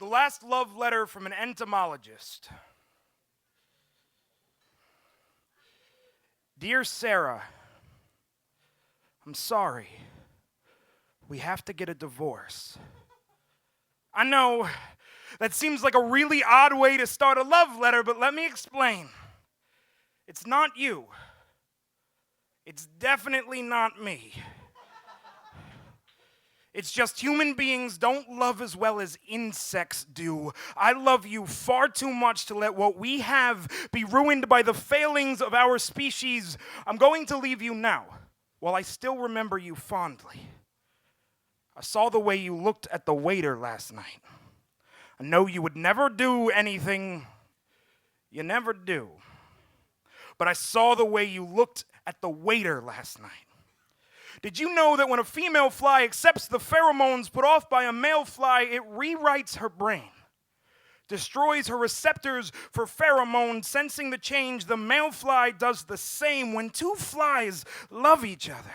The last love letter from an entomologist. Dear Sarah, I'm sorry. We have to get a divorce. I know that seems like a really odd way to start a love letter, but let me explain. It's not you. It's definitely not me. It's just human beings don't love as well as insects do. I love you far too much to let what we have be ruined by the failings of our species. I'm going to leave you now, while I still remember you fondly. I saw the way you looked at the waiter last night. I know you would never do anything. You never do. But I saw the way you looked at the waiter last night. Did you know that when a female fly accepts the pheromones put off by a male fly, it rewrites her brain, destroys her receptors for pheromones, sensing the change? The male fly does the same. When two flies love each other,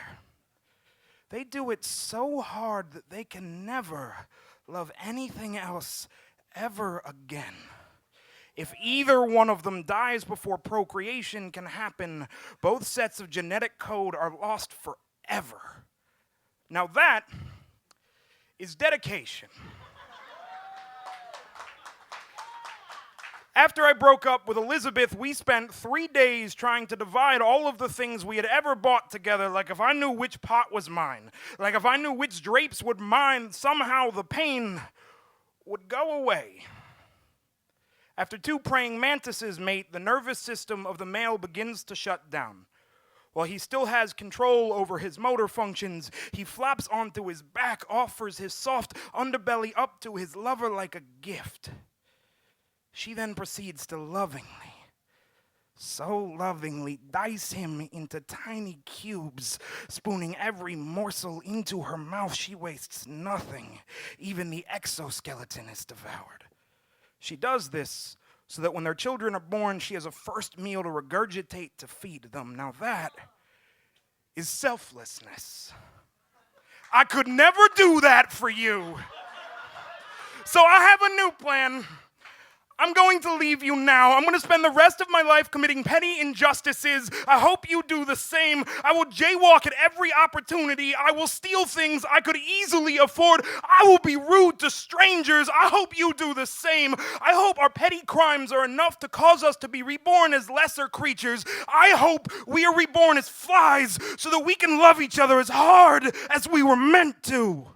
they do it so hard that they can never love anything else ever again. If either one of them dies before procreation can happen, both sets of genetic code are lost forever. Now that is dedication. After I broke up with Elizabeth, we spent 3 days trying to divide all of the things we had ever bought together, like if I knew which pot was mine, like if I knew which drapes would mine, somehow the pain would go away. After 2 praying mantises mate, the nervous system of the male begins to shut down. While he still has control over his motor functions, he flops onto his back, offers his soft underbelly up to his lover like a gift. She then proceeds to lovingly, so lovingly, dice him into tiny cubes, spooning every morsel into her mouth. She wastes nothing. Even the exoskeleton is devoured. She does this so that when their children are born, she has a first meal to regurgitate to feed them. Now that is selflessness. I could never do that for you. So I have a new plan. I'm going to leave you now. I'm going to spend the rest of my life committing petty injustices. I hope you do the same. I will jaywalk at every opportunity. I will steal things I could easily afford. I will be rude to strangers. I hope you do the same. I hope our petty crimes are enough to cause us to be reborn as lesser creatures. I hope we are reborn as flies so that we can love each other as hard as we were meant to.